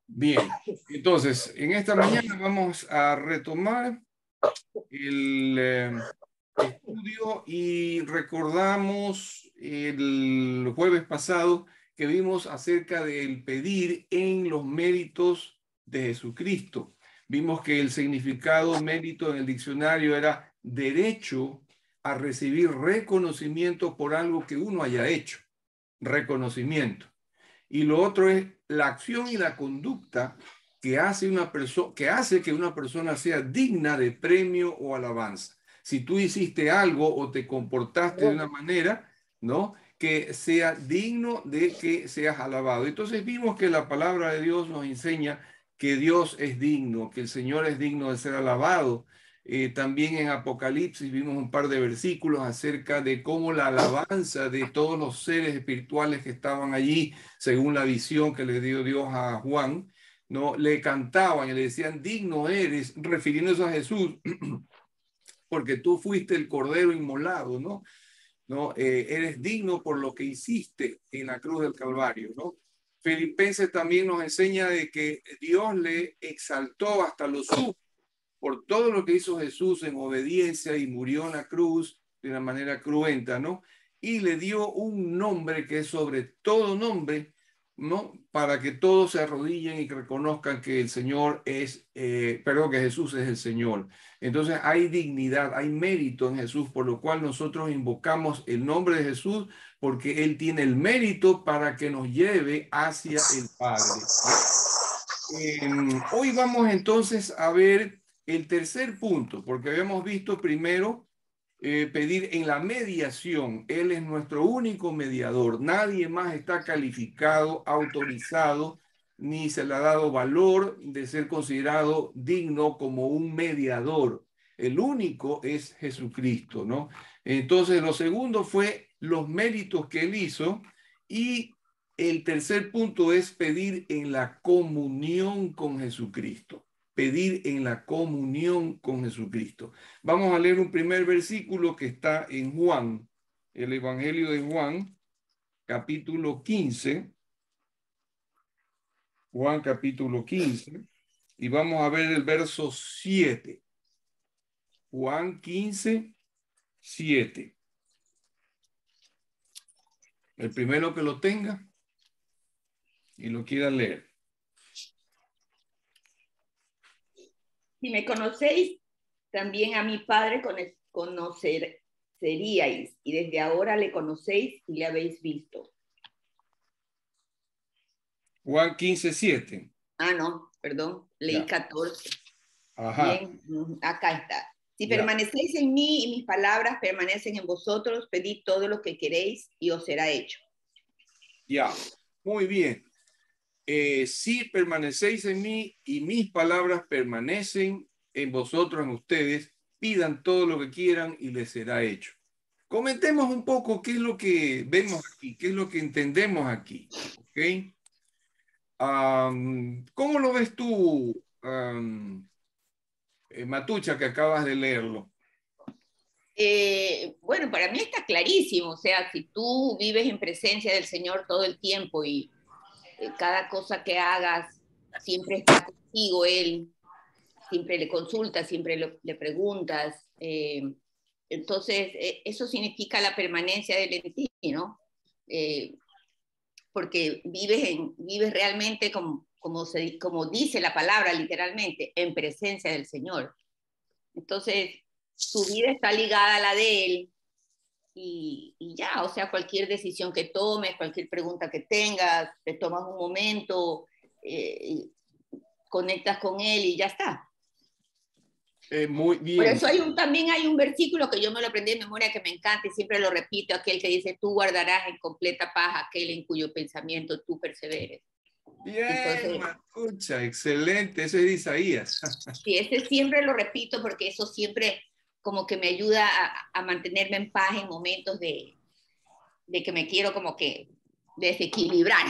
Bien, entonces, en esta mañana vamos a retomar el estudio y recordamos el jueves pasado que vimos acerca del pedir en los méritos de Jesucristo. Vimos que el significado mérito en el diccionario era derecho a recibir reconocimiento por algo que uno haya hecho, reconocimiento. Y lo otro es la acción y la conducta que hace que una persona sea digna de premio o alabanza. Si tú hiciste algo o te comportaste de una manera, ¿no? Que sea digno de que seas alabado. Entonces vimos que la palabra de Dios nos enseña que Dios es digno, que el Señor es digno de ser alabado. También en Apocalipsis vimos un par de versículos acerca de cómo la alabanza de todos los seres espirituales que estaban allí, según la visión que le dio Dios a Juan, ¿no? Le cantaban y le decían, digno eres, refiriéndose a Jesús, porque tú fuiste el cordero inmolado, ¿no? ¿No? Eres digno por lo que hiciste en la cruz del Calvario, ¿no? Filipenses también nos enseña de que Dios le exaltó hasta lo sumo por todo lo que hizo Jesús en obediencia y murió en la cruz de una manera cruenta, ¿no? Y le dio un nombre que es sobre todo nombre, ¿no? Para que todos se arrodillen y que reconozcan que el Señor es, perdón, que Jesús es el Señor. Entonces hay dignidad, hay mérito en Jesús, por lo cual nosotros invocamos el nombre de Jesús porque Él tiene el mérito para que nos lleve hacia el Padre. Hoy vamos entonces a ver el tercer punto, porque habíamos visto primero pedir en la mediación. Él es nuestro único mediador. Nadie más está calificado, autorizado, ni se le ha dado valor de ser considerado digno como un mediador. El único es Jesucristo, ¿no? Entonces, lo segundo fue los méritos que él hizo y el tercer punto es pedir en la comunión con Jesucristo. Pedir en la comunión con Jesucristo. Vamos a leer un primer versículo que está en Juan, el Evangelio de Juan, capítulo 15. Juan, capítulo 15. Y vamos a ver el verso 7. Juan 15, 7. El primero que lo tenga y lo quiera leer. Si me conocéis, también a mi Padre conoceríais, y desde ahora le conocéis y le habéis visto. Juan 15, 7. Ah, no, perdón, leí 14. Ajá. Bien, acá está. Si Ya. permanecéis en mí y mis palabras permanecen en vosotros, pedid todo lo que queréis y os será hecho. Ya, muy bien. Si permanecéis en mí y mis palabras permanecen en vosotros, en ustedes, pidan todo lo que quieran y les será hecho. Comentemos un poco qué es lo que vemos aquí, qué es lo que entendemos aquí. ¿Ok? ¿Cómo lo ves tú, Matucha, que acabas de leerlo? Bueno, para mí está clarísimo. O sea, si tú vives en presencia del Señor todo el tiempo y cada cosa que hagas siempre está contigo Él, siempre le consultas, siempre le preguntas. Entonces, eso significa la permanencia del en ti, ¿no? Porque vives realmente como dice la palabra literalmente, en presencia del Señor. Entonces, tu vida está ligada a la de Él y ya, o sea, cualquier decisión que tomes, cualquier pregunta que tengas, te tomas un momento, conectas con Él y ya está. Muy bien. Por eso también hay un versículo que yo me lo aprendí de memoria que me encanta y siempre lo repito, aquel que dice, tú guardarás en completa paz aquel en cuyo pensamiento tú perseveres. Bien, Entonces, Matucha, excelente, ese es de Isaías. sí, ese siempre lo repito porque eso siempre como que me ayuda a mantenerme en paz en momentos de que me quiero como que desequilibrar.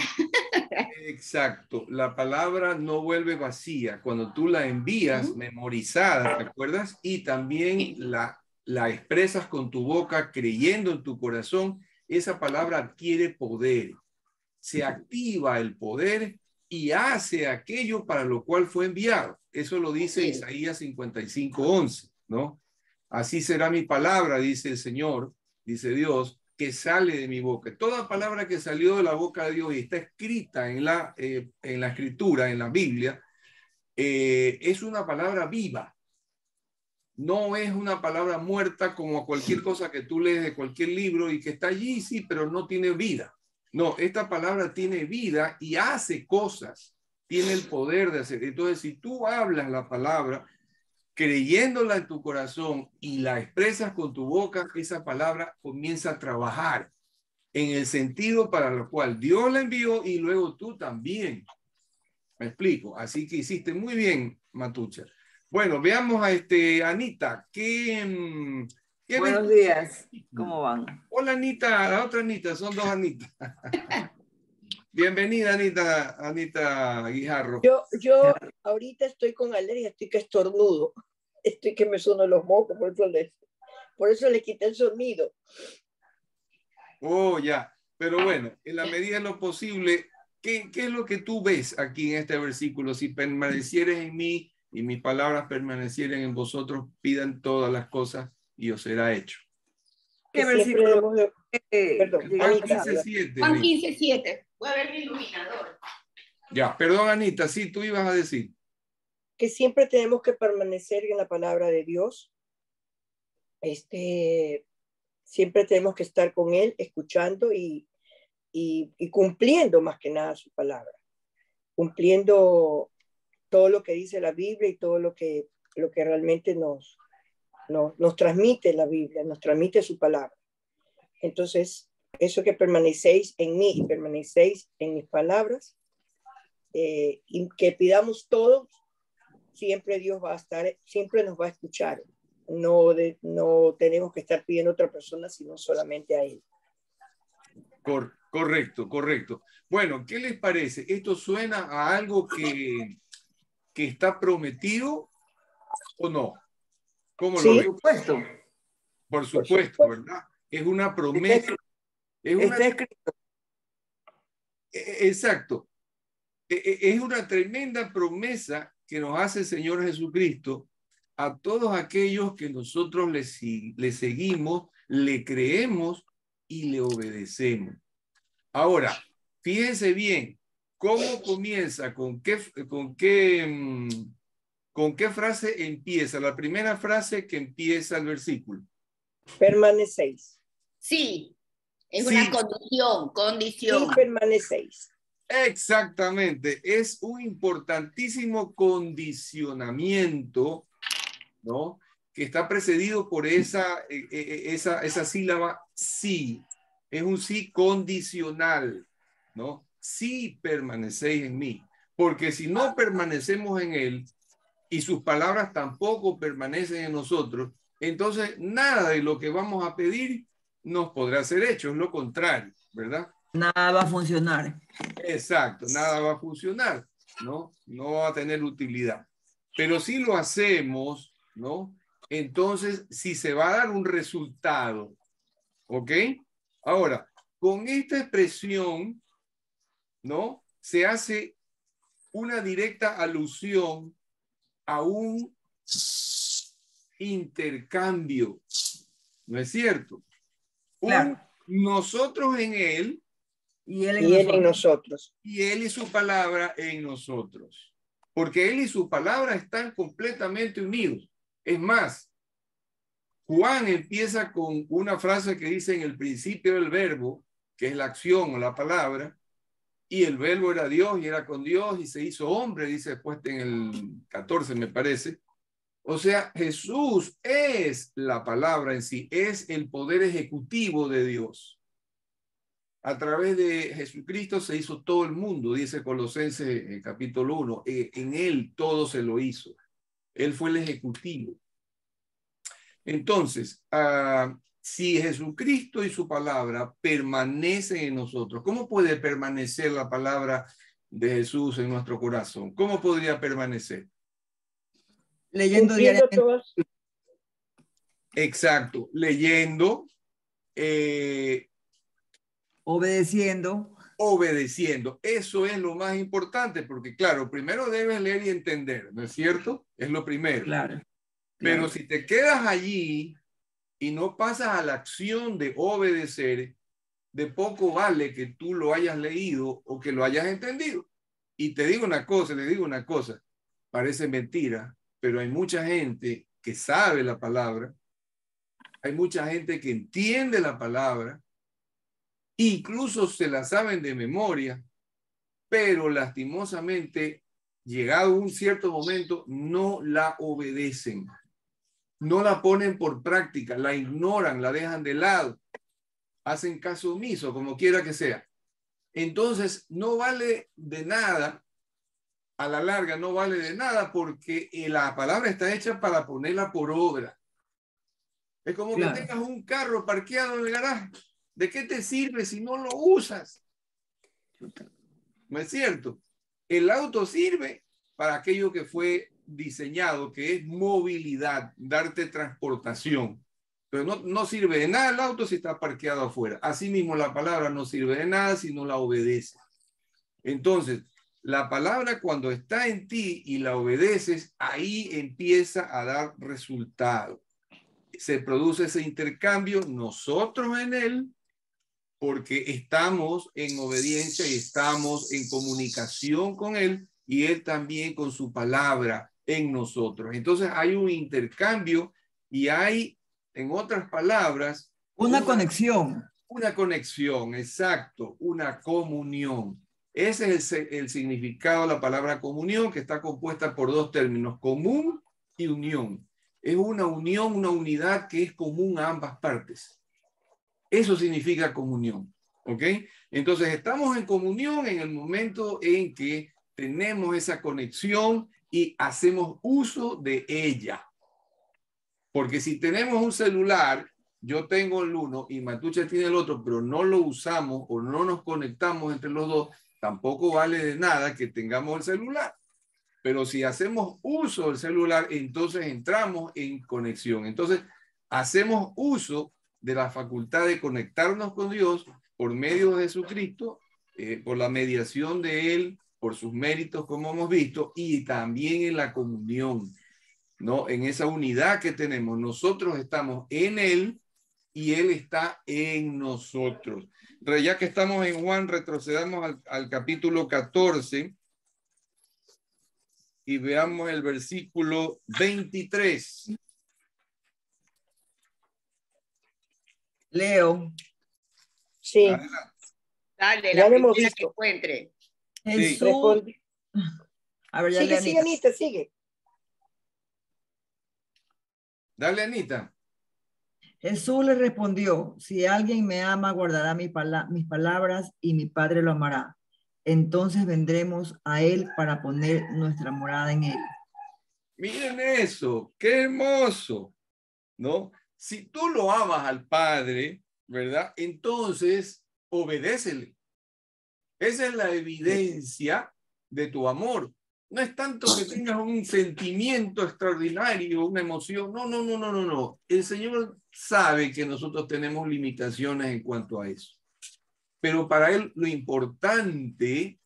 Exacto, la palabra no vuelve vacía cuando tú la envías memorizada, ¿te acuerdas? Y también la expresas con tu boca creyendo en tu corazón, esa palabra adquiere poder, se activa el poder y hace aquello para lo cual fue enviado. Eso lo dice Sí. Isaías 55:11, ¿no? Así será mi palabra, dice el Señor, dice Dios, que sale de mi boca. Toda palabra que salió de la boca de Dios y está escrita en la escritura, en la Biblia, es una palabra viva. No es una palabra muerta como cualquier cosa que tú lees de cualquier libro y que está allí, sí, pero no tiene vida. No, esta palabra tiene vida y hace cosas, tiene el poder de hacer. Entonces, si tú hablas la palabra, creyéndola en tu corazón y la expresas con tu boca, esa palabra comienza a trabajar en el sentido para lo cual Dios la envió y luego tú también. Me explico. Así que hiciste muy bien, Matucha. Bueno, veamos a Anita. ¿Qué ves? Buenos días, ¿cómo van? Hola, Anita. La otra Anita, son dos Anitas. Bienvenida, Anita Guijarro. Yo ahorita estoy con alergia, estoy que estornudo, estoy que me suenan los mocos, por eso le quité el sonido. Oh, ya. Pero bueno, en la medida de lo posible, ¿qué es lo que tú ves aquí en este versículo? Si permanecieres en mí y mis palabras permanecieren en vosotros, pidan todas las cosas y os será hecho. ¿Qué Siempre versículo? debemos perdón, Juan Anita, 15:7. Juan Anita. 15:7. Voy a ver mi iluminador. Ya, perdón, Anita, sí, tú ibas a decir. que siempre tenemos que permanecer en la palabra de Dios. Siempre tenemos que estar con Él, escuchando y cumpliendo más que nada su palabra. Cumpliendo todo lo que dice la Biblia y todo lo que realmente nos transmite la Biblia, nos transmite su palabra. Entonces, eso que permanecéis en mí y permanecéis en mis palabras, y que pidamos todo, siempre Dios va a estar, siempre nos va a escuchar. No tenemos que estar pidiendo a otra persona, sino solamente a Él. Correcto. Bueno, ¿qué les parece? ¿Esto suena a algo que está prometido o no? ¿Cómo lo Sí, ven? Por supuesto, ¿verdad? Es una promesa. Está escrito. Exacto. Es una tremenda promesa que nos hace el Señor Jesucristo a todos aquellos que nosotros le seguimos, le creemos y le obedecemos. Ahora, fíjense bien, ¿cómo comienza? ¿Con qué frase empieza? La primera frase que empieza el versículo. permanecéis. Sí, es Sí. una condición. Sí, permanecéis. Exactamente, es un importantísimo condicionamiento, ¿no? Que está precedido por esa sílaba sí. Es un sí condicional, ¿no? Sí permanecéis en mí, porque si no permanecemos en él y sus palabras tampoco permanecen en nosotros, entonces nada de lo que vamos a pedir nos podrá ser hecho, es lo contrario, ¿verdad? Nada va a funcionar. Exacto, nada va a funcionar, ¿no? No va a tener utilidad. Pero si lo hacemos, ¿no? Entonces, si se va a dar un resultado, ¿ok? Ahora, con esta expresión, ¿no? Se hace una directa alusión a un intercambio, ¿no es cierto? Claro. Nosotros en él Y él en nosotros. y él y su palabra en nosotros. Porque él y su palabra están completamente unidos. Es más, Juan empieza con una frase que dice en el principio del verbo, que es la acción o la palabra, y el verbo era Dios y era con Dios y se hizo hombre, dice después en el 14 me parece. O sea, Jesús es la palabra en sí, es el poder ejecutivo de Dios. A través de Jesucristo se hizo todo el mundo, dice Colosenses capítulo 1. En él todo se lo hizo. Él fue el ejecutivo. Entonces, si Jesucristo y su palabra permanecen en nosotros, ¿cómo puede permanecer la palabra de Jesús en nuestro corazón? ¿Cómo podría permanecer? leyendo diariamente. Todas. Exacto, leyendo, Obedeciendo. obedeciendo. Eso es lo más importante, porque claro, primero debes leer y entender, ¿no es cierto? Es lo primero. Claro. Pero Claro. si te quedas allí y no pasas a la acción de obedecer, de poco vale que tú lo hayas leído o que lo hayas entendido. Y te digo una cosa, le digo una cosa, parece mentira, pero hay mucha gente que sabe la palabra, hay mucha gente que entiende la palabra, incluso se la saben de memoria, pero lastimosamente, llegado un cierto momento, no la obedecen, no la ponen por práctica, la ignoran, la dejan de lado, hacen caso omiso, como quiera que sea. Entonces, no vale de nada, a la larga no vale de nada, porque la palabra está hecha para ponerla por obra. Es como que Claro. tengas un carro parqueado en el garaje. ¿De qué te sirve si no lo usas? ¿No es cierto? El auto sirve para aquello que fue diseñado, que es movilidad, darte transportación. Pero no sirve de nada el auto si está parqueado afuera. Asimismo, la palabra no sirve de nada si no la obedeces. Entonces, la palabra cuando está en ti y la obedeces, ahí empieza a dar resultado. Se produce ese intercambio, nosotros en él, porque estamos en obediencia y estamos en comunicación con él y él también con su palabra en nosotros. Entonces hay un intercambio y hay, en otras palabras, Una conexión. una conexión, exacto, una comunión. Ese es el significado de la palabra comunión, que está compuesta por dos términos, común y unión. Es una unión, una unidad que es común a ambas partes. Eso significa comunión, ¿ok? Entonces estamos en comunión en el momento en que tenemos esa conexión y hacemos uso de ella. Porque si tenemos un celular, yo tengo el uno y Matucha tiene el otro, pero no lo usamos o no nos conectamos entre los dos, tampoco vale de nada que tengamos el celular. Pero si hacemos uso del celular, entonces entramos en conexión. Entonces, hacemos uso de la facultad de conectarnos con Dios por medio de Jesucristo, por la mediación de Él, por sus méritos, como hemos visto, y también en la comunión, ¿no? En esa unidad que tenemos. Nosotros estamos en Él y Él está en nosotros. Pero ya que estamos en Juan, retrocedamos al capítulo 14 y veamos el versículo 23. Leo. Sí, Dale, ya la lo hemos primera que visto. encuentre. Jesús. Responde. A ver, ya Sigue, Anita, sigue. Dale, Anita. Jesús le respondió, si alguien me ama, guardará mis palabras y mi Padre lo amará. Entonces vendremos a él para poner nuestra morada en él. Miren eso, qué hermoso, ¿no? Si tú lo amas al Padre, ¿verdad? Entonces, obedécele. Esa es la evidencia de tu amor. No es tanto que tengas un sentimiento extraordinario, una emoción. No. El Señor sabe que nosotros tenemos limitaciones en cuanto a eso. Pero para Él lo importante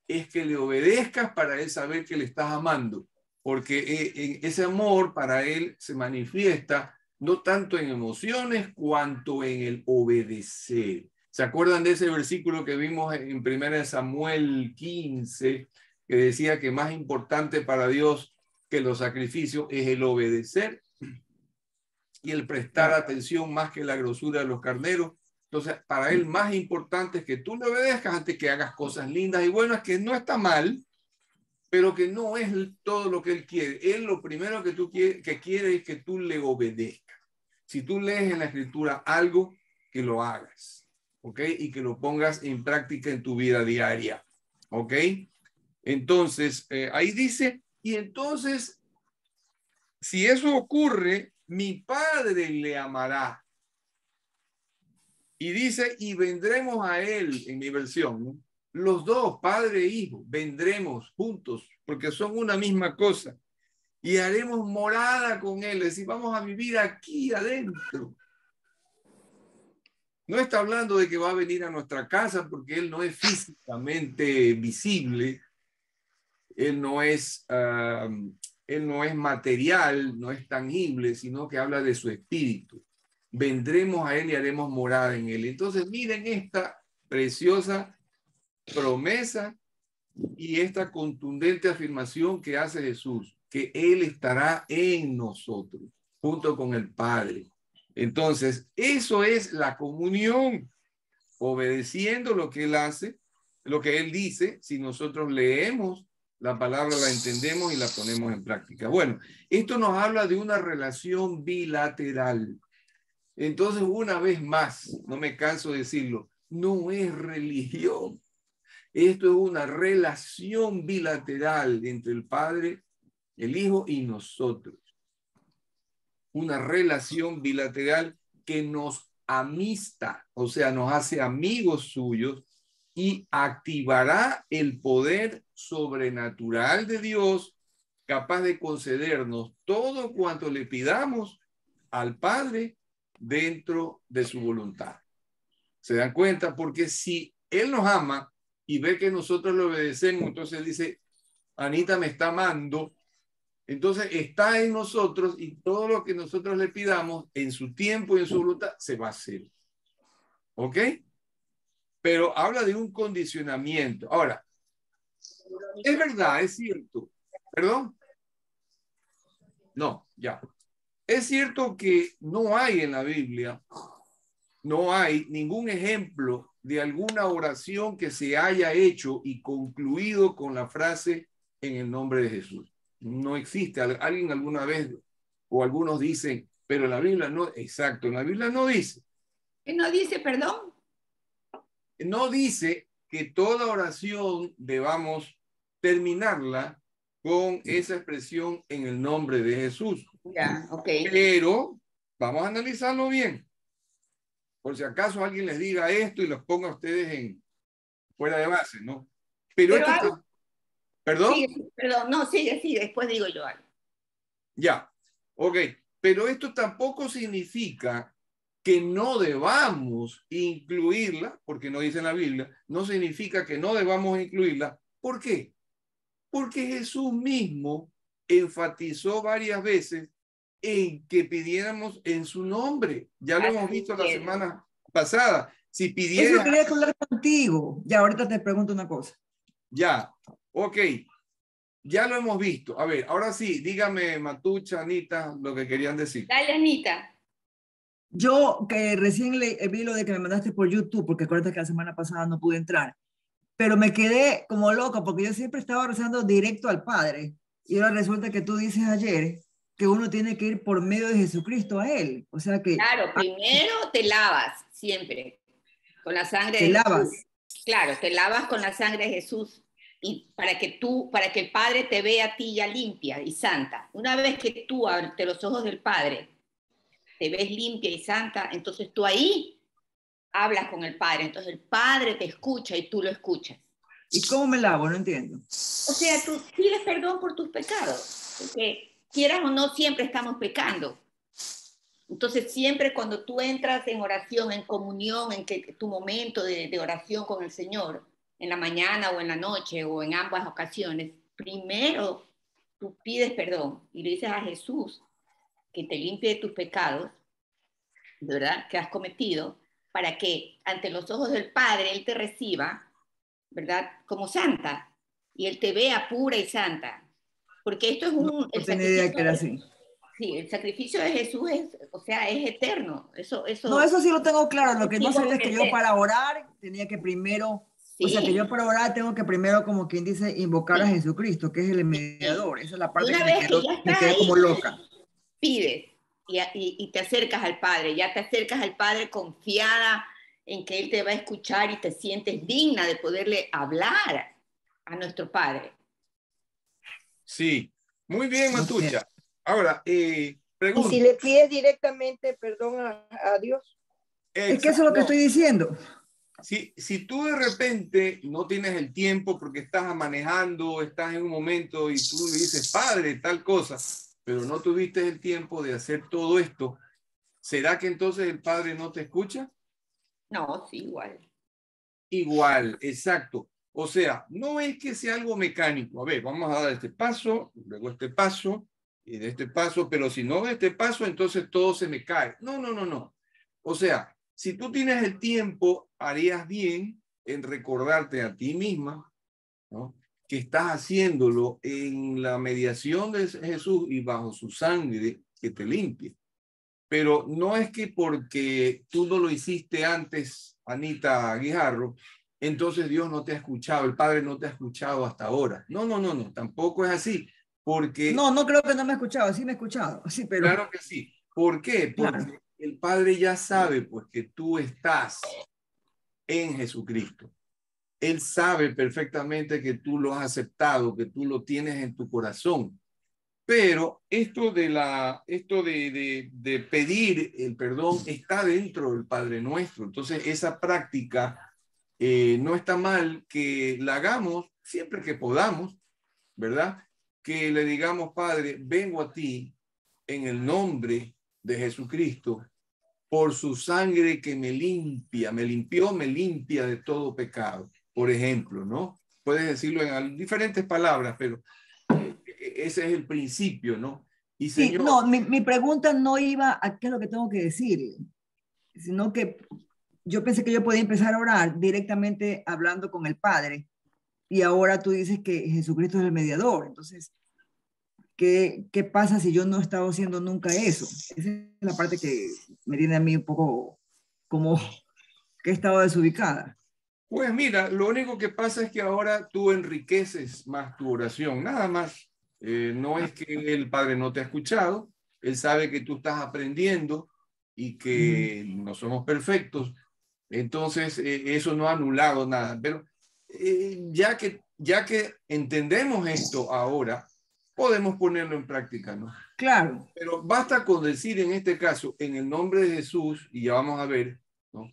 es que le obedezcas para Él saber que le estás amando. Porque ese amor para Él se manifiesta no tanto en emociones cuanto en el obedecer. ¿Se acuerdan de ese versículo que vimos en 1 Samuel 15, que decía que más importante para Dios que los sacrificios es el obedecer y el prestar atención más que la grosura de los carneros? Entonces, para él más importante es que tú le obedezcas antes que hagas cosas lindas y buenas, que no está mal, pero que no es todo lo que él quiere. Él lo primero que quiere es que tú le obedezcas. Si tú lees en la escritura algo, que lo hagas, ¿ok? Y que lo pongas en práctica en tu vida diaria, ¿ok? Entonces, ahí dice, y entonces, si eso ocurre, mi Padre le amará. Y dice, y vendremos a él, en mi versión, ¿no? Los dos, padre e hijo, vendremos juntos, porque son una misma cosa. Y haremos morada con él, es decir, vamos a vivir aquí adentro. No está hablando de que va a venir a nuestra casa porque Él no es físicamente visible, Él no es material, no es tangible, sino que habla de su espíritu. Vendremos a Él y haremos morada en Él. Entonces, miren esta preciosa promesa y esta contundente afirmación que hace Jesús, que Él estará en nosotros, junto con el Padre. Entonces, eso es la comunión, obedeciendo lo que Él hace, lo que Él dice. Si nosotros leemos la palabra, la entendemos y la ponemos en práctica. Bueno, esto nos habla de una relación bilateral. Entonces, una vez más, no me canso de decirlo, no es religión. Esto es una relación bilateral entre el Padre, el Hijo y nosotros. Una relación bilateral que nos amista, o sea, nos hace amigos suyos y activará el poder sobrenatural de Dios, capaz de concedernos todo cuanto le pidamos al Padre dentro de su voluntad. ¿Se dan cuenta? Porque si Él nos ama y ve que nosotros le obedecemos, entonces dice, Anita me está amando, entonces está en nosotros y todo lo que nosotros le pidamos en su tiempo y en su voluntad se va a hacer. ¿Ok? Pero habla de un condicionamiento. Ahora, es verdad, es cierto. ¿Perdón? No, ya. Es cierto que no hay en la Biblia, no hay ningún ejemplo de alguna oración que se haya hecho y concluido con la frase en el nombre de Jesús. No existe. Alguien alguna vez, o algunos dicen, pero en la Biblia no, exacto, en la Biblia no dice. ¿Qué no dice, perdón? No dice que toda oración debamos terminarla con esa expresión en el nombre de Jesús. Ya, ok. Pero vamos a analizarlo bien. Por si acaso alguien les diga esto y los ponga a ustedes en fuera de base, ¿no? Pero esto está... ¿Perdón? Sigue, perdón, no, sigue, después digo yo algo. Ya, ok. Pero esto tampoco significa que no debamos incluirla, porque no dice en la Biblia, no significa que no debamos incluirla. ¿Por qué? Porque Jesús mismo enfatizó varias veces en que pidiéramos en su nombre. Ya lo hemos visto la semana pasada. Si pidieras... Eso quería hablar contigo. Ya, ahorita te pregunto una cosa. Ya, ok. Ya lo hemos visto. A ver, ahora sí, dígame, Matucha, Anita, lo que querían decir. Dale, Anita. Yo que recién vi lo de que me mandaste por YouTube, porque acuérdate que la semana pasada no pude entrar, pero me quedé como loca porque yo siempre estaba rezando directo al Padre. Y ahora resulta que tú dices ayer que uno tiene que ir por medio de Jesucristo a Él. O sea que... Claro, primero te lavas siempre con la sangre te de lavas. Jesús. Claro, te lavas con la sangre de Jesús y para que el Padre te vea a ti ya limpia y santa. Una vez que tú ante los ojos del Padre te ves limpia y santa, entonces tú ahí hablas con el Padre. Entonces el Padre te escucha y tú lo escuchas. ¿Y cómo me lavo? No entiendo. O sea, tú pides perdón por tus pecados, porque quieras o no, siempre estamos pecando. Entonces, siempre cuando tú entras en oración, en comunión, en que tu momento de oración con el Señor, en la mañana o en la noche o en ambas ocasiones, primero tú pides perdón y le dices a Jesús que te limpie de tus pecados, ¿verdad?, que has cometido, para que ante los ojos del Padre Él te reciba, ¿verdad?, como santa, y Él te vea pura y santa. Porque esto es No tenía idea que era así. Sí, el sacrificio de Jesús es, o sea, es eterno. No, eso sí lo tengo claro. Lo que no sabía es que yo para orar tenía que primero, sí. O sea, que yo para orar tengo que primero, como quien dice, invocar a Jesucristo, que es el mediador. Esa es la parte que me quedé como loca. Pides y te acercas al Padre. Ya te acercas al Padre confiada en que Él te va a escuchar y te sientes digna de poderle hablar a nuestro Padre. Sí, muy bien, Matucha. Ahora, pregunta. ¿Y si le pides directamente perdón a Dios? Exacto. Es que eso es lo que estoy diciendo. Si tú de repente no tienes el tiempo porque estás manejando, estás en un momento y tú le dices, Padre, tal cosa, pero no tuviste el tiempo de hacer todo esto, ¿será que entonces el Padre no te escucha? No, sí, igual. Igual, exacto. O sea, no es que sea algo mecánico. A ver, vamos a dar este paso, luego este paso, y de este paso, pero si no de este paso, entonces todo se me cae. No, no, no, no. O sea, si tú tienes el tiempo, harías bien en recordarte a ti misma, ¿no?, que estás haciéndolo en la mediación de Jesús y bajo su sangre que te limpie. Pero no es que porque tú no lo hiciste antes, Anita Guijarro, entonces Dios no te ha escuchado, el Padre no te ha escuchado hasta ahora. No, no, no, no, tampoco es así. Porque, No, no creo que no me ha escuchado, sí me ha escuchado, sí, pero claro que sí. ¿Por qué? claro, Porque el Padre ya sabe pues que tú estás en Jesucristo. Él sabe perfectamente que tú lo has aceptado, que tú lo tienes en tu corazón. Pero esto de pedir el perdón está dentro del Padre Nuestro. Entonces, esa práctica no está mal que la hagamos siempre que podamos, ¿verdad? Que le digamos, Padre, vengo a ti en el nombre de Jesucristo, por su sangre que me limpia, me limpió, me limpia de todo pecado. Por ejemplo, ¿no? Puedes decirlo en diferentes palabras, pero ese es el principio, ¿no? Y sí, Señor, no, mi pregunta no iba a qué es lo que tengo que decir, sino que yo pensé que yo podía empezar a orar directamente hablando con el Padre, y ahora tú dices que Jesucristo es el mediador, entonces, ¿qué pasa si yo no he estado haciendo nunca eso? Esa es la parte que me tiene a mí un poco como que he estado desubicada. pues mira, lo único que pasa es que ahora tú enriqueces más tu oración, nada más. No es que el Padre no te ha escuchado, Él sabe que tú estás aprendiendo y que no somos perfectos, entonces eso no ha anulado nada. Pero ya que entendemos esto ahora, podemos ponerlo en práctica, ¿no? Claro, Pero basta con decir en este caso, en el nombre de Jesús, y ya vamos a ver, ¿no?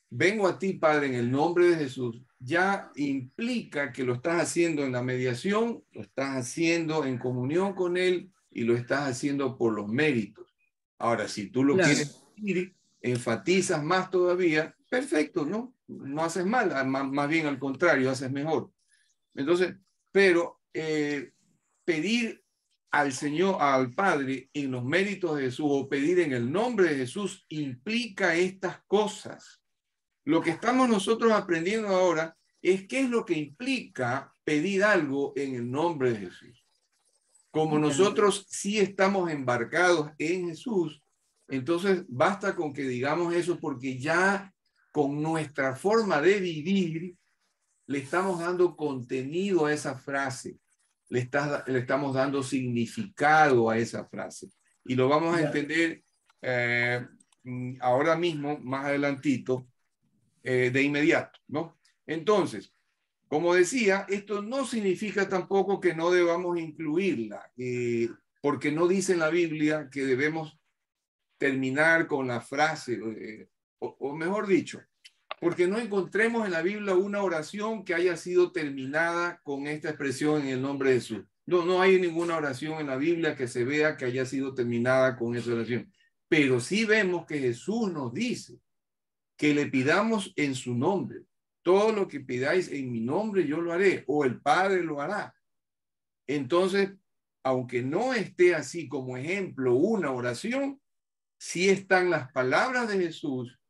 Vengo a ti, Padre, en el nombre de Jesús, ya implica que lo estás haciendo en la mediación, lo estás haciendo en comunión con Él y lo estás haciendo por los méritos. Ahora, si tú lo claro. quieres decir, enfatizas más todavía, perfecto, ¿no? No haces mal, más bien al contrario, haces mejor. Entonces, pero pedir al Señor, al Padre, en los méritos de Jesús o pedir en el nombre de Jesús implica estas cosas. Lo que estamos nosotros aprendiendo ahora es qué es lo que implica pedir algo en el nombre de Jesús. Como nosotros sí estamos embarcados en Jesús, entonces basta con que digamos eso porque ya con nuestra forma de vivir le estamos dando contenido a esa frase, le estamos dando significado a esa frase. Y lo vamos a entender ahora mismo, más adelantito, de inmediato, ¿no? Entonces, como decía, esto no significa tampoco que no debamos incluirla, porque no dice en la Biblia que debemos terminar con la frase, o mejor dicho, porque no encontremos en la Biblia una oración que haya sido terminada con esta expresión en el nombre de Jesús. No, no hay ninguna oración en la Biblia que se vea que haya sido terminada con esa oración. Pero sí vemos que Jesús nos dice que le pidamos en su nombre. Todo lo que pidáis en mi nombre yo lo haré, o el Padre lo hará. Entonces, aunque no esté así como ejemplo una oración, sí están las palabras de Jesús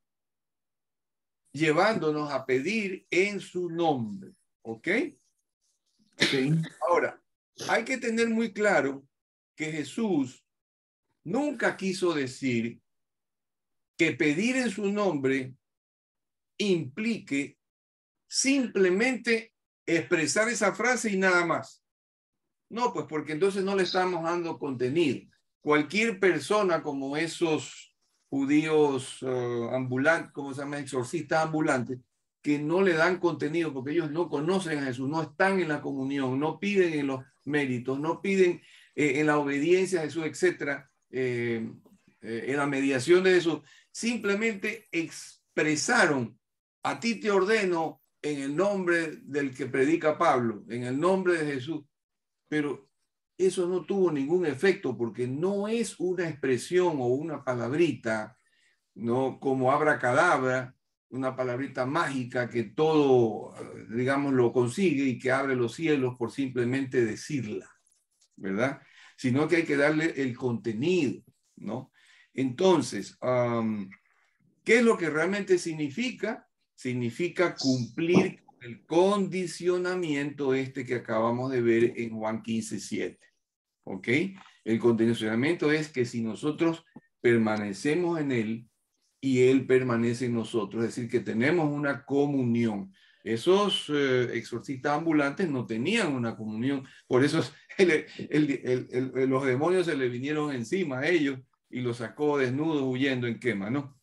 llevándonos a pedir en su nombre. ¿Ok? Okay. Ahora, hay que tener muy claro que Jesús nunca quiso decir que pedir en su nombre implique simplemente expresar esa frase y nada más. No, pues porque entonces no le estamos dando contenido. Cualquier persona como esos judíos ambulantes, ¿cómo se llama? Exorcistas ambulantes, que no le dan contenido porque ellos no conocen a Jesús, no están en la comunión, no piden en los méritos, no piden en la obediencia a Jesús, etcétera, en la mediación de Jesús, simplemente expresaron: a ti te ordeno en el nombre del que predica Pablo, en el nombre de Jesús. Pero eso no tuvo ningún efecto porque no es una expresión o una palabrita no como abracadabra, una palabrita mágica que todo, digamos, lo consigue y que abre los cielos por simplemente decirla, ¿verdad? Sino que hay que darle el contenido, ¿no? Entonces, ¿qué es lo que realmente significa? Significa cumplir el condicionamiento que acabamos de ver en Juan 15:7. ¿Ok? El condicionamiento es que si nosotros permanecemos en Él y Él permanece en nosotros, es decir, que tenemos una comunión. Esos exorcistas ambulantes no tenían una comunión, por eso los demonios se le vinieron encima a ellos y los sacó desnudos huyendo en quema, ¿no?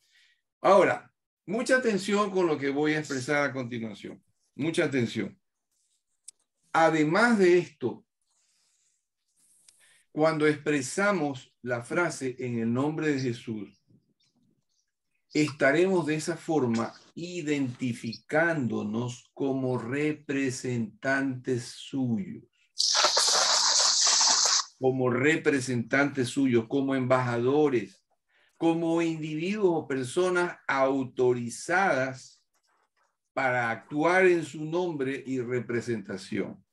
Ahora, mucha atención con lo que voy a expresar a continuación. Mucha atención. Además de esto, cuando expresamos la frase en el nombre de Jesús, estaremos de esa forma identificándonos como representantes suyos. Como representantes suyos, como embajadores, como individuos o personas autorizadas para actuar en su nombre y representación.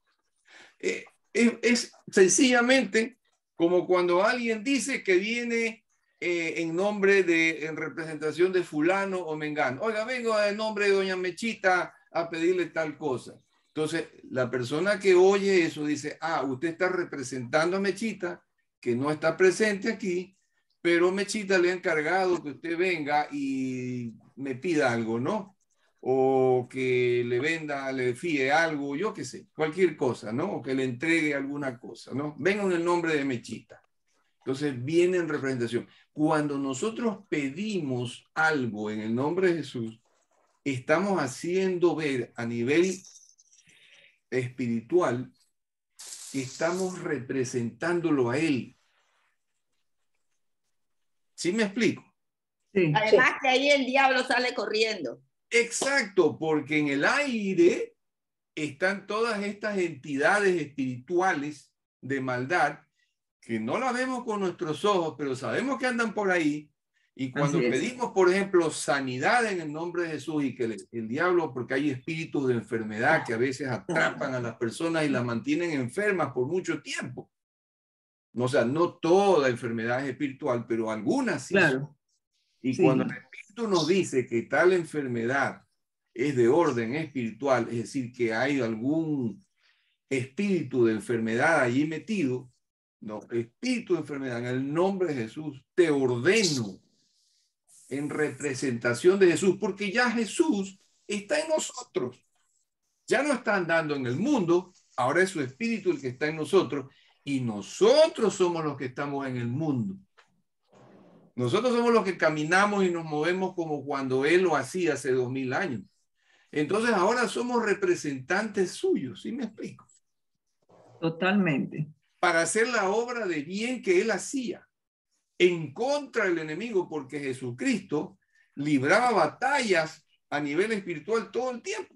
Es sencillamente como cuando alguien dice que viene en representación de fulano o mengano. Oiga, vengo en nombre de doña Mechita a pedirle tal cosa. Entonces, la persona que oye eso dice, usted está representando a Mechita, que no está presente aquí, pero Mechita le ha encargado que usted venga y me pida algo, ¿no? O que le venda, le fíe algo, yo qué sé, cualquier cosa, ¿no? O que le entregue alguna cosa, ¿no? Venga en el nombre de Mechita. Entonces viene en representación. Cuando nosotros pedimos algo en el nombre de Jesús, estamos haciendo ver a nivel espiritual que estamos representándolo a Él. ¿Sí me explico? Sí. Además que ahí el diablo sale corriendo. Exacto, porque en el aire están todas estas entidades espirituales de maldad que no las vemos con nuestros ojos, pero sabemos que andan por ahí. Y cuando pedimos, por ejemplo, sanidad en el nombre de Jesús y que el diablo, porque hay espíritus de enfermedad que a veces atrapan a las personas y las mantienen enfermas por mucho tiempo. O sea, no toda enfermedad es espiritual, pero algunas sí. Claro. Y cuando el espíritu nos dice que tal enfermedad es de orden espiritual, es decir, que hay algún espíritu de enfermedad allí metido, no, espíritu de enfermedad, en el nombre de Jesús, te ordeno en representación de Jesús, porque ya Jesús está en nosotros. Ya no está andando en el mundo, ahora es su espíritu el que está en nosotros, y nosotros somos los que estamos en el mundo. Nosotros somos los que caminamos y nos movemos como cuando Él lo hacía hace 2000 años. Entonces ahora somos representantes suyos, ¿sí me explico? Totalmente. Para hacer la obra de bien que Él hacía en contra del enemigo, porque Jesucristo libraba batallas a nivel espiritual todo el tiempo.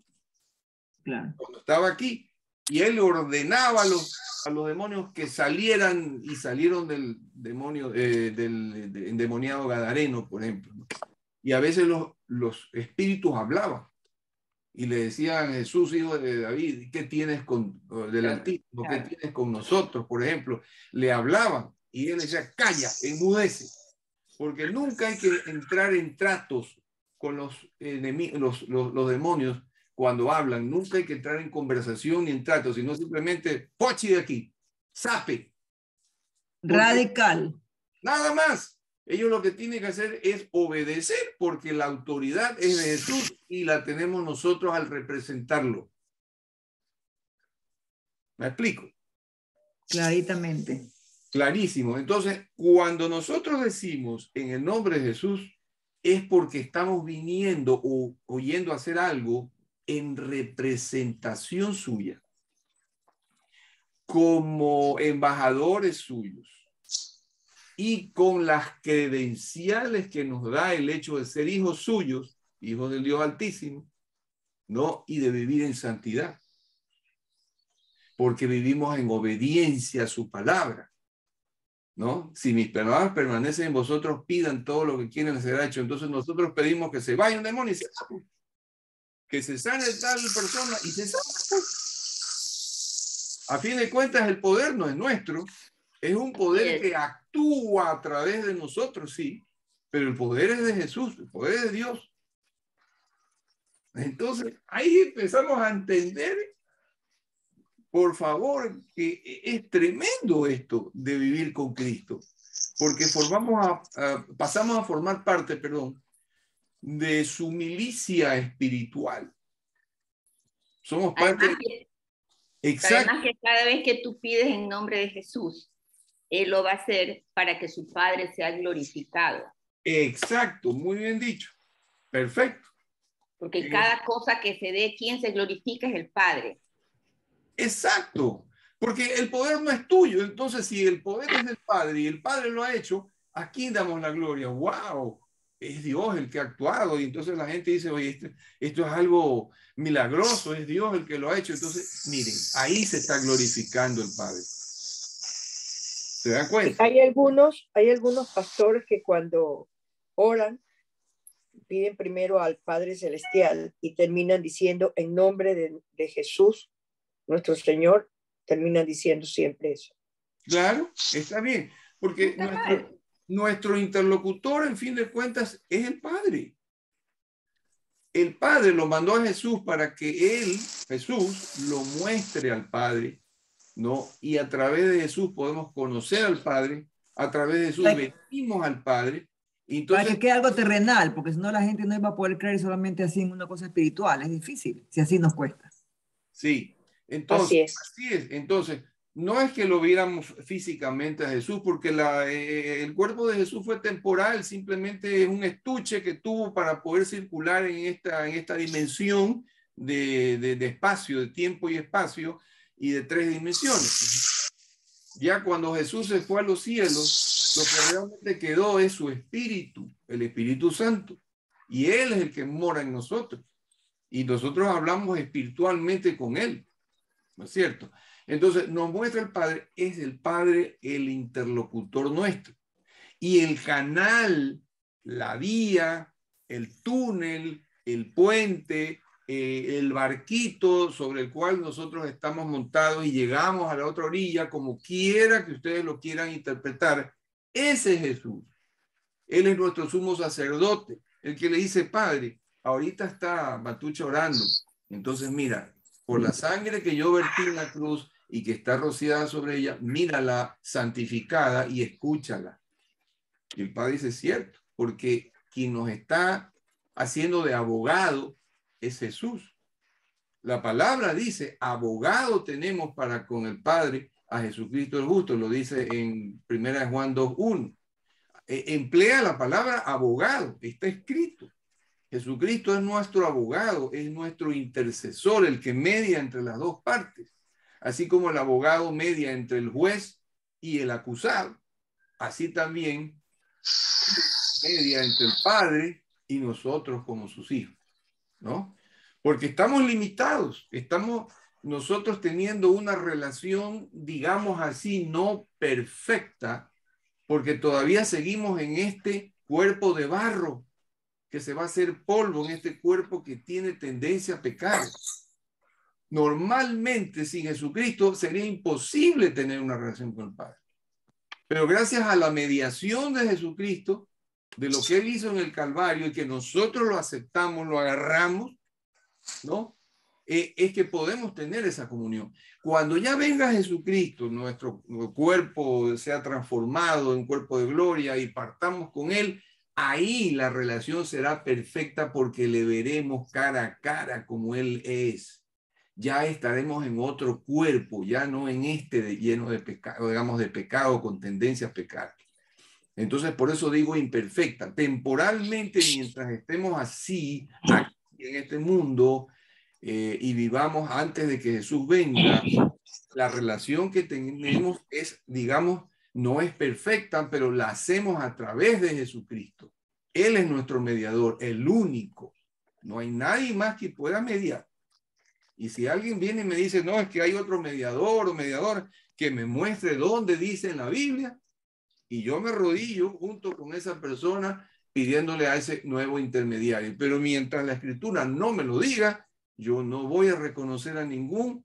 Claro. Cuando estaba aquí, y Él ordenaba a los demonios que salieran, y salieron del demonio, del endemoniado gadareno, por ejemplo. Y a veces los espíritus hablaban y le decían: Jesús, hijo de David, ¿qué tienes del Altísimo? ¿Qué tienes con nosotros? Por ejemplo, le hablaban y él decía: calla, enmudece, porque nunca hay que entrar en tratos con los demonios cuando hablan. Nunca hay que entrar en conversación ni en tratos, sino simplemente pochi de aquí, sape. Radical. Nada más. Ellos lo que tienen que hacer es obedecer, porque la autoridad es de Jesús y la tenemos nosotros al representarlo. ¿Me explico? Claritamente. Clarísimo. Entonces, cuando nosotros decimos en el nombre de Jesús, es porque estamos viniendo o oyendo hacer algo en representación suya, como embajadores suyos, y con las credenciales que nos da el hecho de ser hijos suyos, hijos del Dios Altísimo, ¿no? Y de vivir en santidad, porque vivimos en obediencia a su palabra. ¿no? Si mis palabras permanecen en vosotros, pidan todo lo que quieren, les será hecho. Entonces nosotros pedimos que se vaya un demonio y se sane. Que se sane tal persona y se sana. A fin de cuentas, el poder no es nuestro, es un poder que actúa a través de nosotros, sí, pero el poder es de Jesús, el poder es de Dios. Entonces, ahí empezamos a entender, por favor, que es tremendo esto de vivir con Cristo, porque pasamos a formar parte, de su milicia espiritual. Somos parte. Además que cada vez que tú pides en nombre de Jesús, Él lo va a hacer para que su Padre sea glorificado. Exacto, muy bien dicho. Perfecto. Porque cada cosa que se dé, quien se glorifica es el Padre. Exacto. Porque el poder no es tuyo. Entonces, si el poder es del Padre y el Padre lo ha hecho, ¿a quién damos la gloria? ¡Wow! Es Dios el que ha actuado. Y entonces la gente dice, oye, esto es algo milagroso, es Dios el que lo ha hecho. Entonces, miren, ahí se está glorificando el Padre. ¿Se dan cuenta? Hay algunos pastores que cuando oran, piden primero al Padre Celestial y terminan diciendo en nombre de Jesús, nuestro Señor, terminan diciendo siempre eso. Claro, está bien, porque nuestro interlocutor, en fin de cuentas, es el Padre. El Padre lo mandó a Jesús para que él, Jesús, lo muestre al Padre, ¿no? Y a través de Jesús podemos conocer al Padre, a través de Jesús venimos al Padre. Entonces, para que quede algo terrenal, porque si no la gente no iba a poder creer solamente así en una cosa espiritual. Es difícil, si así nos cuesta. Sí, entonces, así es. Entonces, no es que lo viéramos físicamente a Jesús, porque el cuerpo de Jesús fue temporal, simplemente es un estuche que tuvo para poder circular en esta dimensión de espacio, de tiempo y espacio, y de 3 dimensiones. Ya cuando Jesús se fue a los cielos, lo que realmente quedó es su Espíritu, el Espíritu Santo, y Él es el que mora en nosotros, y nosotros hablamos espiritualmente con Él, ¿no es cierto? Entonces nos muestra el Padre, es el Padre el interlocutor nuestro, y el canal, la vía, el túnel, el puente, el barquito sobre el cual nosotros estamos montados y llegamos a la otra orilla, como quiera que ustedes lo quieran interpretar, ese es Jesús. Él es nuestro sumo sacerdote, el que le dice, Padre, ahorita está Matucha orando, entonces mira, por la sangre que yo vertí en la cruz y que está rociada sobre ella, mírala santificada y escúchala. Y el Padre dice, cierto, porque quien nos está haciendo de abogado es Jesús. La palabra dice, abogado tenemos para con el Padre a Jesucristo el justo, lo dice en 1 Juan 2:1. Emplea la palabra abogado, está escrito. Jesucristo es nuestro abogado, es nuestro intercesor, el que media entre las dos partes. Así como el abogado media entre el juez y el acusado, así también media entre el Padre y nosotros como sus hijos, ¿no? Porque estamos limitados, estamos nosotros teniendo una relación, digamos así, no perfecta, porque todavía seguimos en este cuerpo de barro que se va a hacer polvo, en este cuerpo que tiene tendencia a pecar. Normalmente sin Jesucristo sería imposible tener una relación con el Padre. Pero gracias a la mediación de Jesucristo, de lo que Él hizo en el Calvario y que nosotros lo aceptamos, lo agarramos, ¿no? Es que podemos tener esa comunión. Cuando ya venga Jesucristo, nuestro cuerpo sea transformado en cuerpo de gloria y partamos con Él, ahí la relación será perfecta porque le veremos cara a cara como Él es. Ya estaremos en otro cuerpo, ya no en lleno de pecado, digamos de pecado, con tendencia a pecar. Entonces, por eso digo imperfecta. Temporalmente, mientras estemos así, aquí en este mundo, y vivamos antes de que Jesús venga, la relación que tenemos es, digamos, no es perfecta, pero la hacemos a través de Jesucristo. Él es nuestro mediador, el único. No hay nadie más que pueda mediar. Y si alguien viene y me dice, no, es que hay otro mediador o mediadora que me muestre dónde dice en la Biblia, y yo me arrodillo junto con esa persona pidiéndole a ese nuevo intermediario. Pero mientras la Escritura no me lo diga, yo no voy a reconocer a ningún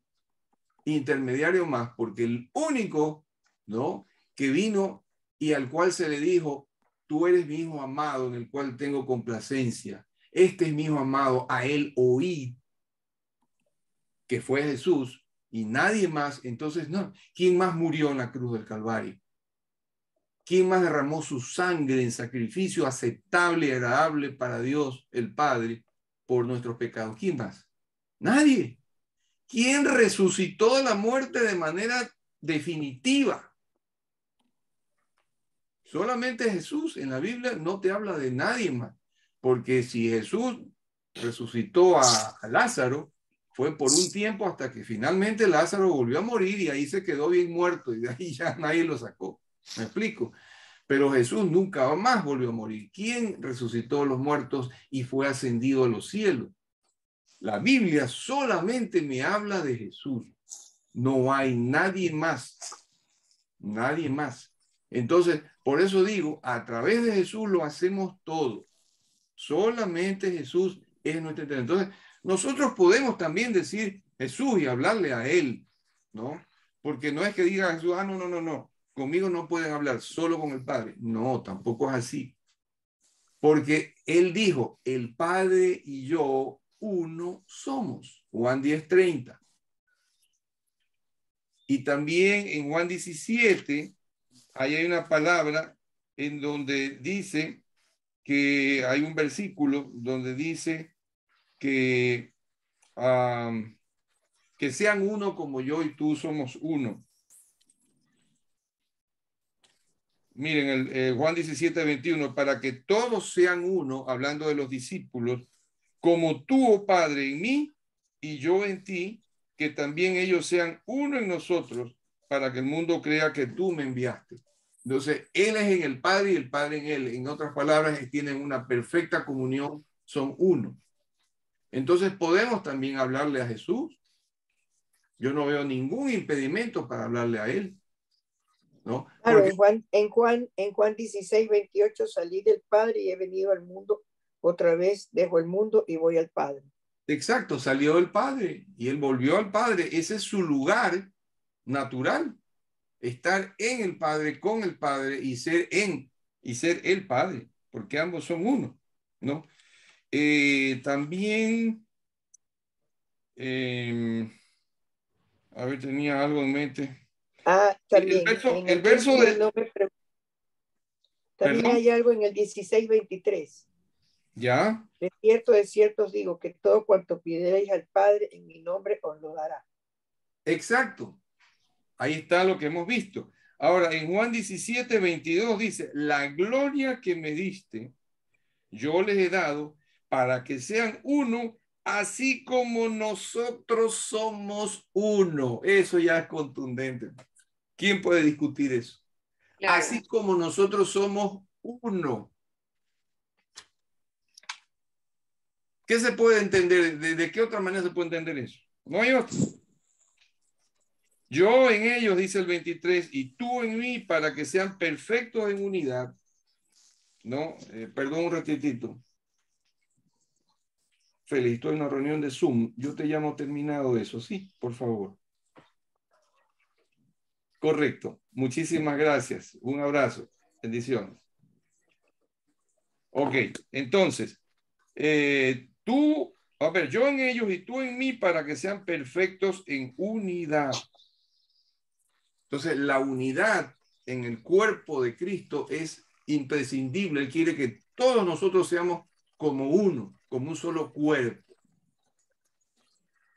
intermediario más, porque el único, ¿no?, que vino y al cual se le dijo, tú eres mi hijo amado en el cual tengo complacencia, este es mi hijo amado, a él oí, que fue Jesús, y nadie más. Entonces, no, ¿quién más murió en la cruz del Calvario? ¿Quién más derramó su sangre en sacrificio aceptable y agradable para Dios el Padre por nuestros pecados? ¿Quién más? Nadie. ¿Quién resucitó de la muerte de manera definitiva? Solamente Jesús. En la Biblia no te habla de nadie más. Porque si Jesús resucitó a Lázaro, fue por un tiempo hasta que finalmente Lázaro volvió a morir y ahí se quedó bien muerto y de ahí ya nadie lo sacó. ¿Me explico? Pero Jesús nunca más volvió a morir. ¿Quién resucitó a los muertos y fue ascendido a los cielos? La Biblia solamente me habla de Jesús. No hay nadie más. Nadie más. Entonces, por eso digo, a través de Jesús lo hacemos todo. Solamente Jesús es nuestro interés. Entonces, nosotros podemos también decir Jesús y hablarle a Él, ¿no? Porque no es que diga Jesús, ah, no. Conmigo no pueden hablar, solo con el Padre. No, tampoco es así. Porque Él dijo, el Padre y yo uno somos. Juan 10:30. Y también en Juan 17, ahí hay una palabra en donde dice que hay un versículo donde dice que sean uno como yo y tú somos uno. Miren, Juan 17:21, para que todos sean uno, hablando de los discípulos, como tú, oh Padre, en mí y yo en ti, que también ellos sean uno en nosotros, para que el mundo crea que tú me enviaste. Entonces, Él es en el Padre y el Padre en Él. En otras palabras, tienen una perfecta comunión, son uno. Entonces, podemos también hablarle a Jesús. Yo no veo ningún impedimento para hablarle a Él, ¿no? Claro, Porque, en Juan 16:28, salí del Padre y he venido al mundo. Otra vez dejo el mundo y voy al Padre. exacto, salió del Padre y Él volvió al Padre. Ese es su lugar natural. Estar en el Padre, con el Padre y ser el Padre, porque ambos son uno, ¿no? También, a ver, tenía algo en mente. También El verso de... también Perdón, hay algo en el 16:23. ya, De cierto os digo que todo cuanto pidierais al Padre en mi nombre os lo dará. exacto. Ahí está lo que hemos visto. Ahora, en Juan 17:22 dice, la gloria que me diste, yo les he dado para que sean uno, así como nosotros somos uno. Eso ya es contundente. ¿Quién puede discutir eso? Claro. Así como nosotros somos uno. ¿Qué se puede entender? ¿De qué otra manera se puede entender eso? No hay otra. Yo en ellos, dice el 23, y tú en mí, para que sean perfectos en unidad. No, perdón un ratitito. Félix, estoy en una reunión de Zoom. Yo te llamo terminado eso, ¿sí? Por favor. Correcto. Muchísimas gracias. Un abrazo. Bendiciones. Ok, entonces, yo en ellos y tú en mí para que sean perfectos en unidad. Entonces, la unidad en el cuerpo de Cristo es imprescindible. Él quiere que todos nosotros seamos como uno, como un solo cuerpo.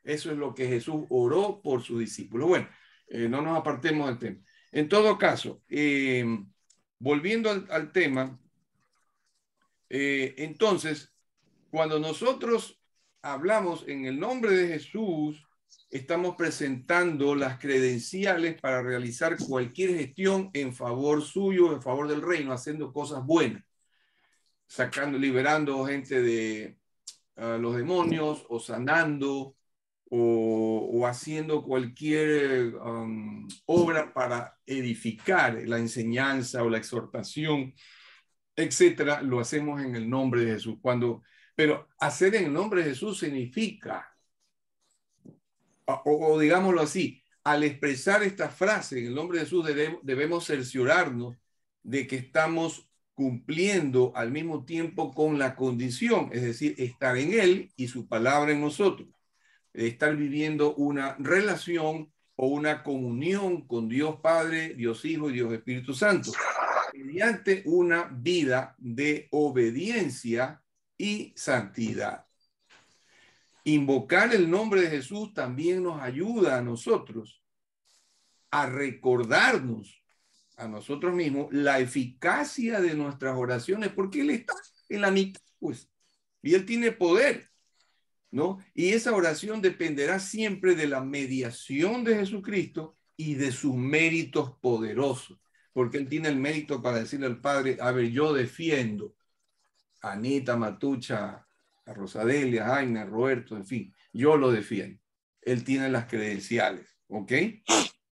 Eso es lo que Jesús oró por sus discípulos. Bueno, no nos apartemos del tema. En todo caso, volviendo al tema, entonces, cuando nosotros hablamos en el nombre de Jesús, estamos presentando las credenciales para realizar cualquier gestión en favor suyo, en favor del reino, haciendo cosas buenas, liberando gente de los demonios o sanando o haciendo cualquier obra para edificar la enseñanza o la exhortación, etcétera, lo hacemos en el nombre de Jesús. Pero hacer en el nombre de Jesús significa, o digámoslo así, al expresar esta frase en el nombre de Jesús debemos cerciorarnos de que estamos cumpliendo al mismo tiempo con la condición, es decir, estar en Él y su palabra en nosotros, estar viviendo una relación o una comunión con Dios Padre, Dios Hijo y Dios Espíritu Santo, mediante una vida de obediencia y santidad. Invocar el nombre de Jesús también nos ayuda a nosotros a recordarnos a nosotros mismos la eficacia de nuestras oraciones, porque Él está en la mitad, pues, y Él tiene poder, ¿no? Y esa oración dependerá siempre de la mediación de Jesucristo y de sus méritos poderosos, porque Él tiene el mérito para decirle al Padre, a ver, yo defiendo a Anita, Matucha, a Rosadelia, a Jaime, a Roberto, en fin, yo lo defiendo. Él tiene las credenciales, ¿ok?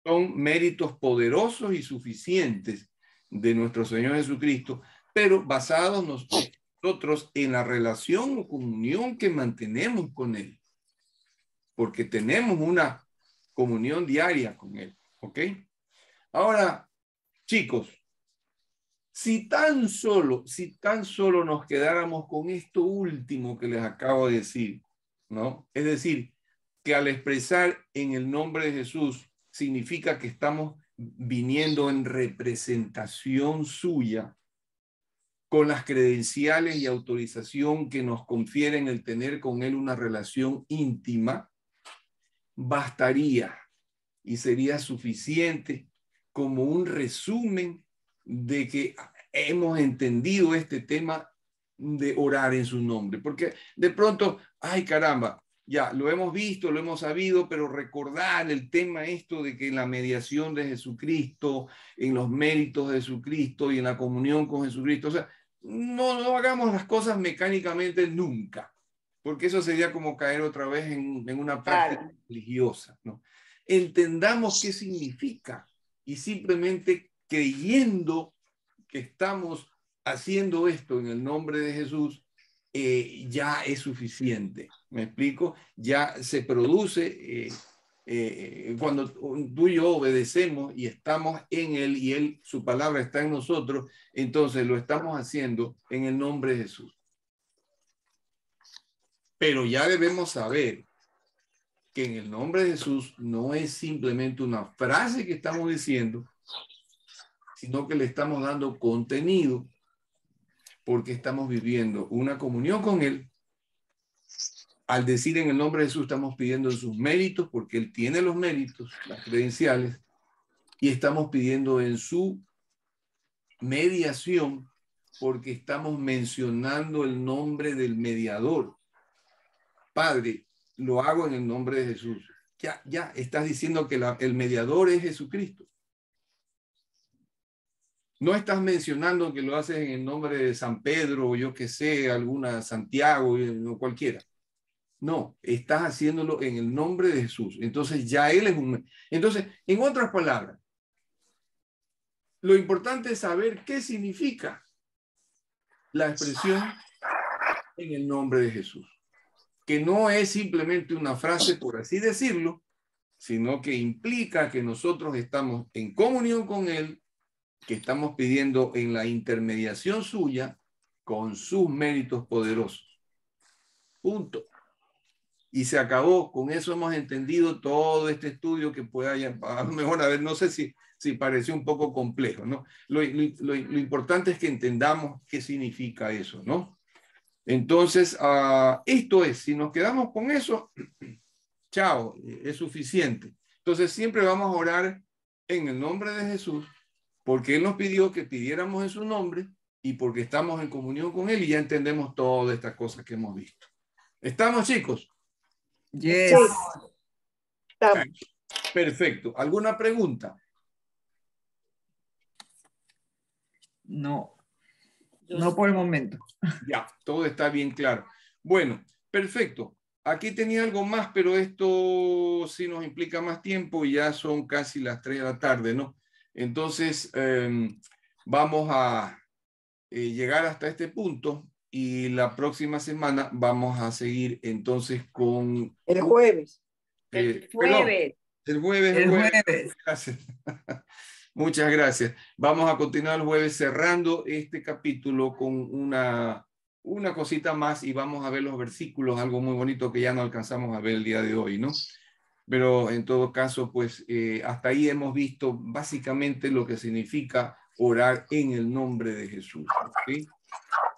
Son méritos poderosos y suficientes de nuestro Señor Jesucristo, pero basados nosotros en la relación o comunión que mantenemos con Él, porque tenemos una comunión diaria con Él, ¿ok? Ahora, chicos, si tan solo nos quedáramos con esto último que les acabo de decir, ¿no? Es decir, que al expresar en el nombre de Jesús significa que estamos viniendo en representación suya con las credenciales y autorización que nos confieren el tener con Él una relación íntima, bastaría y sería suficiente como un resumen de que hemos entendido este tema de orar en su nombre. Porque de pronto, ay caramba, ya lo hemos visto, lo hemos sabido, pero recordar el tema esto de que en la mediación de Jesucristo, en los méritos de Jesucristo y en la comunión con Jesucristo, o sea, no hagamos las cosas mecánicamente nunca, porque eso sería como caer otra vez en una práctica religiosa, ¿no? Entendamos qué significa y simplemente creyendo que estamos haciendo esto en el nombre de Jesús, ya es suficiente. ¿Me explico? Ya se produce cuando tú y yo obedecemos y estamos en Él y Él, su palabra está en nosotros, entonces lo estamos haciendo en el nombre de Jesús. Pero ya debemos saber que en el nombre de Jesús no es simplemente una frase que estamos diciendo, sino que le estamos dando contenido porque estamos viviendo una comunión con Él. Al decir en el nombre de Jesús estamos pidiendo sus méritos porque Él tiene los méritos, las credenciales, y estamos pidiendo en su mediación porque estamos mencionando el nombre del mediador. Padre, lo hago en el nombre de Jesús. Ya estás diciendo que el mediador es Jesucristo. No estás mencionando que lo haces en el nombre de San Pedro o yo que sé, alguna Santiago o cualquiera. No, estás haciéndolo en el nombre de Jesús. Entonces ya Él es un... Entonces, en otras palabras, lo importante es saber qué significa la expresión en el nombre de Jesús. Que no es simplemente una frase, por así decirlo, sino que implica que nosotros estamos en comunión con Él, que estamos pidiendo en la intermediación suya con sus méritos poderosos. Punto. Y se acabó. Con eso hemos entendido todo este estudio que pueda, a lo mejor, a ver, no sé si pareció un poco complejo, ¿no? Lo importante es que entendamos qué significa eso, ¿no? Entonces, esto es, si nos quedamos con eso, chao, es suficiente. Entonces, siempre vamos a orar en el nombre de Jesús, porque Él nos pidió que pidiéramos en su nombre y porque estamos en comunión con Él y ya entendemos todas estas cosas que hemos visto. ¿Estamos, chicos? Yes. Sí, estamos. Perfecto. ¿Alguna pregunta? No, no por el momento. Ya, todo está bien claro. Bueno, perfecto. aquí tenía algo más, pero esto sí nos implica más tiempo y ya son casi las 3 de la tarde, ¿no? Entonces, vamos a llegar hasta este punto y la próxima semana vamos a seguir entonces con... El jueves. El perdón, jueves. el jueves. El jueves. Gracias. Muchas gracias. Vamos a continuar el jueves cerrando este capítulo con una cosita más y vamos a ver los versículos, algo muy bonito que ya no alcanzamos a ver el día de hoy, ¿no? Pero en todo caso, pues hasta ahí hemos visto básicamente lo que significa orar en el nombre de Jesús. ¿Sí?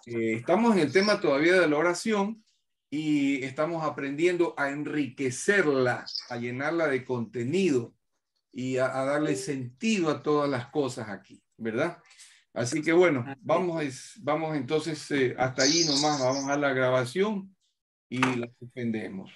Estamos en el tema todavía de la oración y estamos aprendiendo a enriquecerla, a llenarla de contenido y a darle sentido a todas las cosas aquí, ¿verdad? Así que bueno, vamos entonces hasta ahí nomás, vamos a la grabación y la suspendemos.